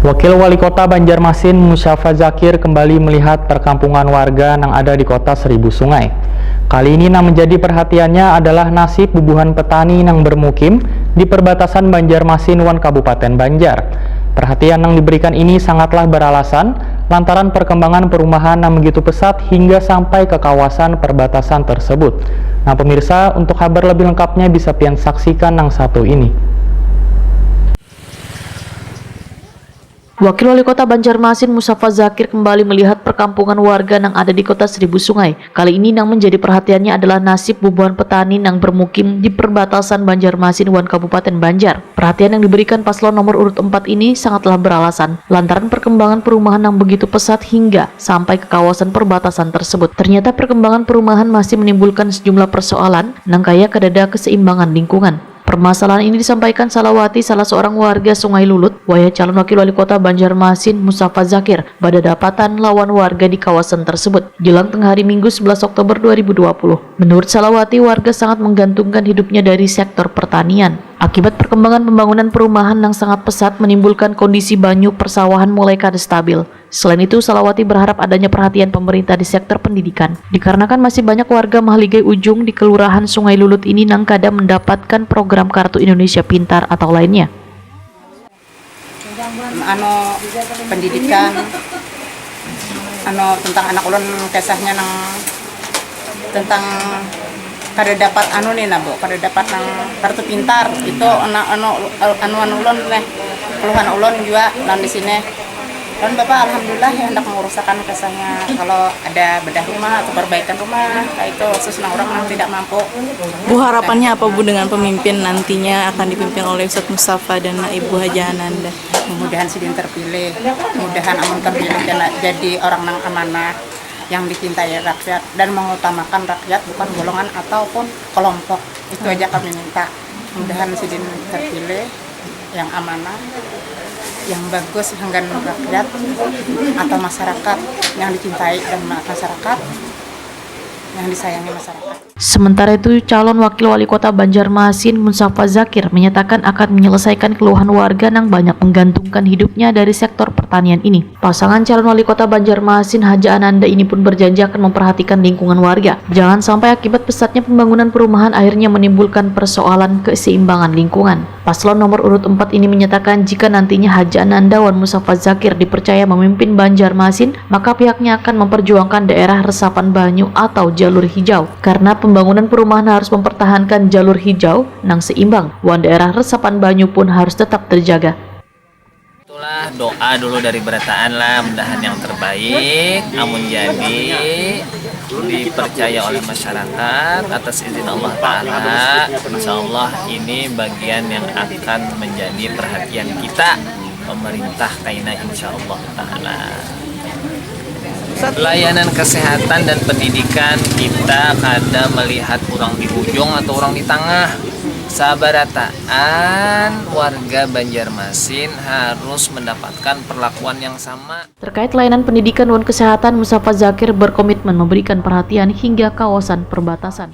Wakil Wali Kota Banjarmasin Musyafa Zakir kembali melihat perkampungan warga yang ada di kota Seribu Sungai. Kali ini yang menjadi perhatiannya adalah nasib bubuhan petani yang bermukim di perbatasan Banjarmasin wan Kabupaten Banjar. Perhatian yang diberikan ini sangatlah beralasan lantaran perkembangan perumahan yang begitu pesat hingga sampai ke kawasan perbatasan tersebut. Nah pemirsa, untuk kabar lebih lengkapnya bisa pian saksikan yang satu ini. Wakil Wali Kota Banjarmasin Musyafa Zakir kembali melihat perkampungan warga yang ada di kota Seribu Sungai. Kali ini yang menjadi perhatiannya adalah nasib bubuhan petani yang bermukim di perbatasan Banjarmasin wan Kabupaten Banjar. Perhatian yang diberikan paslon nomor urut 4 ini sangatlah beralasan lantaran perkembangan perumahan yang begitu pesat hingga sampai ke kawasan perbatasan tersebut. Ternyata perkembangan perumahan masih menimbulkan sejumlah persoalan yang kaya kedada keseimbangan lingkungan. Permasalahan ini disampaikan Salawati, salah seorang warga Sungai Lulut, waya calon wakil wali kota Banjarmasin Musyafa Zakir, pada dapatan lawan warga di kawasan tersebut, jelang tengah hari Minggu 11 Oktober 2020. Menurut Salawati, warga sangat menggantungkan hidupnya dari sektor pertanian. Akibat perkembangan pembangunan perumahan yang sangat pesat menimbulkan kondisi banyu persawahan mulai kada stabil. Selain itu, Salawati berharap adanya perhatian pemerintah di sektor pendidikan, dikarenakan masih banyak warga Mahligai Ujung di Kelurahan Sungai Lulut ini yang kada mendapatkan program Kartu Indonesia Pintar atau lainnya. Pendidikan, tentang anak ulun kisahnya tentang kada dapat kada dapat kartu pintar itu anuan ulun keluhan ulun juga dan di sini. Dan Bapak alhamdulillah ya hendak mengurusakan kisahnya kalau ada bedah rumah atau perbaikan rumah kayak itu khusus orang yang tidak mampu. Bu, harapannya apa Bu dengan pemimpin nantinya akan dipimpin oleh Ustadz Musyafa dan Ibu Haja Ananda? Mudah-mudahan sidin terpilih, mudah-mudahan amun terpilih jadi orang yang amanah yang dicintai rakyat dan mengutamakan rakyat bukan golongan ataupun kelompok. Itu aja kami minta. Mudah-mudahan sidin terpilih yang amanah, yang bagus dengan rakyat atau masyarakat yang dicintai dan masyarakat yang disayangi masyarakat. Sementara itu, calon wakil wali kota Banjarmasin Musyafa Zakir menyatakan akan menyelesaikan keluhan warga yang banyak menggantungkan hidupnya dari sektor pertanian ini. Pasangan calon wali kota Banjarmasin Haja Ananda ini pun berjanji akan memperhatikan lingkungan warga. Jangan sampai akibat pesatnya pembangunan perumahan akhirnya menimbulkan persoalan keseimbangan lingkungan. Paslon nomor urut 4 ini menyatakan jika nantinya Haja Ananda wan Musyafa Zakir dipercaya memimpin Banjarmasin, maka pihaknya akan memperjuangkan daerah resapan banyu atau jalur hijau. Karena pembangunan perumahan harus mempertahankan jalur hijau nang seimbang, wan daerah resapan banyu pun harus tetap terjaga. Itulah doa dulu dari berataan lah, mudahan yang terbaik. Amun jadi dipercaya oleh masyarakat atas izin Allah Ta'ala, insya Allah ini bagian yang akan menjadi perhatian kita pemerintah kaina insya Allah Ta'ala. Layanan kesehatan dan pendidikan kita kadang melihat orang di ujung atau orang di tengah. Sabarataan warga Banjarmasin harus mendapatkan perlakuan yang sama. Terkait layanan pendidikan dan kesehatan, Musyafa Zakir berkomitmen memberikan perhatian hingga kawasan perbatasan.